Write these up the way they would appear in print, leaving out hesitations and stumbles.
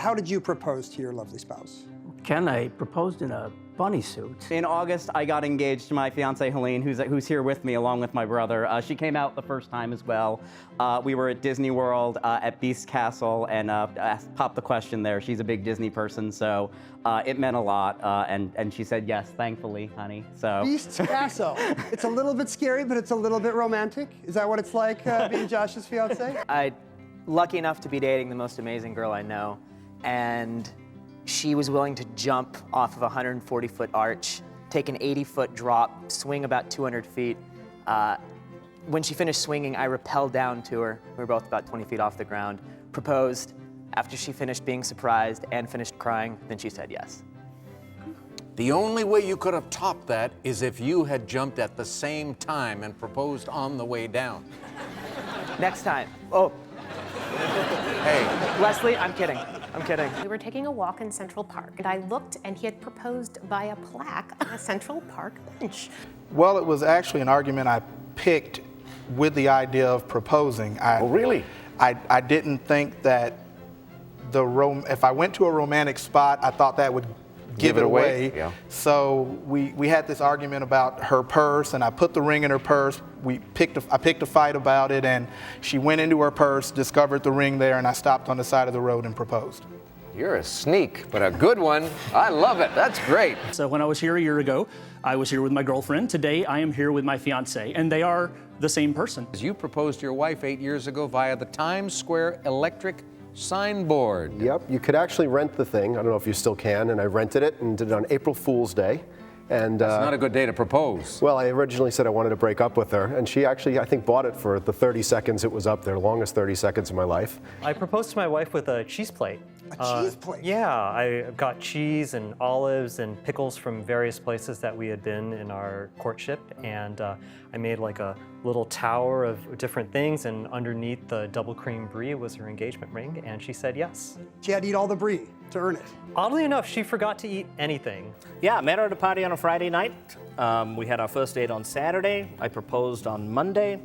how did you propose to your lovely spouse? Ken, I proposed in a bunny suit. In August, I got engaged to my fiancée, Helene, who's here with me along with my brother. She came out the first time as well. We were at Disney World at Beast Castle and popped the question there. She's a big Disney person, so it meant a lot. And she said yes, thankfully, honey. So Beast Castle. It's a little bit scary, but it's a little bit romantic. Is that what it's like being Josh's fiancée? I'm lucky enough to be dating the most amazing girl I know, and she was willing to jump off of a 140-foot arch, take an 80-foot drop, swing about 200 feet. When she finished swinging, I rappelled down to her. We were both about 20 feet off the ground, proposed. After she finished being surprised and finished crying, then she said yes. The only way you could have topped that is if you had jumped at the same time and proposed on the way down. Next time. Oh. Hey. Leslie, I'm kidding. I'm kidding. We were taking a walk in Central Park, and I looked, and he had proposed by a plaque on a Central Park bench. Well, it was actually an argument I picked with the idea of proposing. Oh, really? I didn't think that if I went to a romantic spot, I thought that would give it away. Yeah. So we had this argument about her purse, and I put the ring in her purse. I picked a fight about it, and she went into her purse, discovered the ring there, and I stopped on the side of the road and proposed. You're a sneak, but a good one. I love it. That's great. So when I was here a year ago, I was here with my girlfriend. Today, I am here with my fiance, and they are the same person. You proposed to your wife 8 years ago via the Times Square electric signboard. Yep, you could actually rent the thing. I don't know if you still can, and I rented it and did it on April Fool's Day. And That's not a good day to propose. Well, I originally said I wanted to break up with her, and she actually, I think, bought it for the 30 seconds it was up there, longest 30 seconds of my life. I proposed to my wife with a cheese plate. A cheese plate? Yeah, I got cheese and olives and pickles from various places that we had been in our courtship, and I made like a little tower of different things, and underneath the double cream brie was her engagement ring, and she said yes. She had to eat all the brie to earn it. Oddly enough, she forgot to eat anything. Yeah, I met her at a party on a Friday night. We had our first date on Saturday. I proposed on Monday.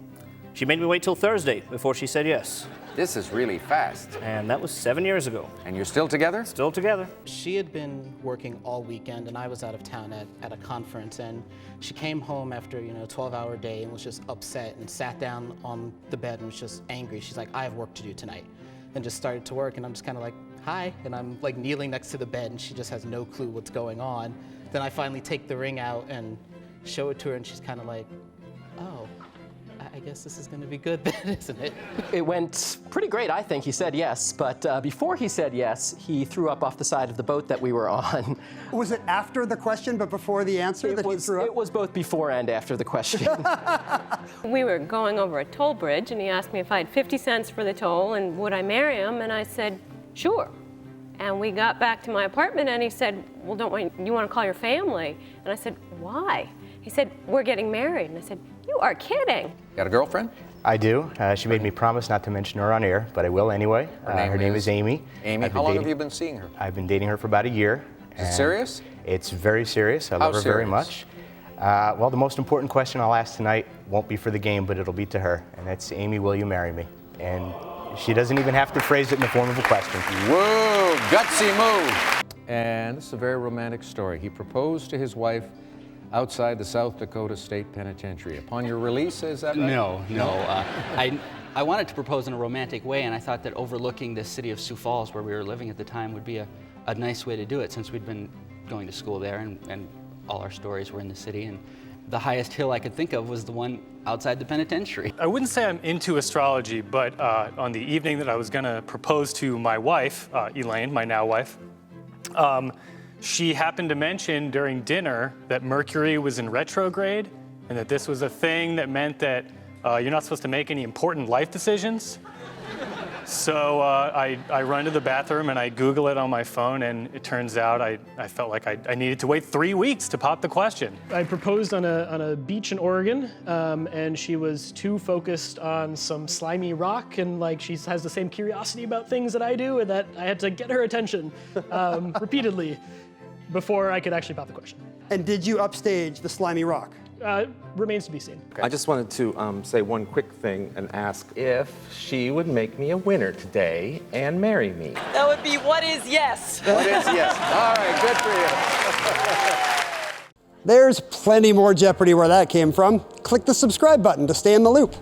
She made me wait till Thursday before she said yes. This is really fast. And that was 7 years ago. And you're still together? Still together. She had been working all weekend, and I was out of town at a conference, and she came home after, a 12-hour day and was just upset and sat down on the bed and was just angry. She's like, I have work to do tonight, and just started to work, and I'm just kind of like, hi, and I'm like kneeling next to the bed, and she just has no clue what's going on. Then I finally take the ring out and show it to her, and she's kind of like, oh, I guess this is going to be good then, isn't it? It went pretty great, I think. He said yes, but before he said yes, he threw up off the side of the boat that we were on. Was it after the question but before the answer he threw up? It was both before and after the question. We were going over a toll bridge, and he asked me if I had 50 cents for the toll and would I marry him, and I said, sure. And we got back to my apartment, and he said, well, you want to call your family? And I said, why? He said, we're getting married. And I said, you are kidding. Got a girlfriend? I do. She made me promise not to mention her on air, but I will anyway. Her name is Amy. Amy, how long have you been seeing her? I've been dating her for about a year. Is it serious? It's very serious. I love her very much. Well, the most important question I'll ask tonight won't be for the game, but it'll be to her. And that's, Amy, will you marry me? And she doesn't even have to phrase it in the form of a question. Whoa, gutsy move. And this is a very romantic story. He proposed to his wife outside the South Dakota State Penitentiary. Upon your release, is that right? No. I wanted to propose in a romantic way, and I thought that overlooking the city of Sioux Falls, where we were living at the time, would be a nice way to do it, since we'd been going to school there, and all our stories were in the city. And the highest hill I could think of was the one outside the penitentiary. I wouldn't say I'm into astrology, but on the evening that I was going to propose to my wife, Elaine, my now wife, she happened to mention during dinner that Mercury was in retrograde and that this was a thing that meant that you're not supposed to make any important life decisions. So I run to the bathroom and I Google it on my phone, and it turns out I felt like I needed to wait 3 weeks to pop the question. I proposed on a beach in Oregon, and she was too focused on some slimy rock, and like she has the same curiosity about things that I do, and that I had to get her attention repeatedly before I could actually pop the question. And did you upstage the slimy rock? remains to be seen. I just wanted to say one quick thing and ask if she would make me a winner today and marry me. That would be what is yes. What is yes? All right, good for you. There's plenty more Jeopardy where that came from. Click the subscribe button to stay in the loop.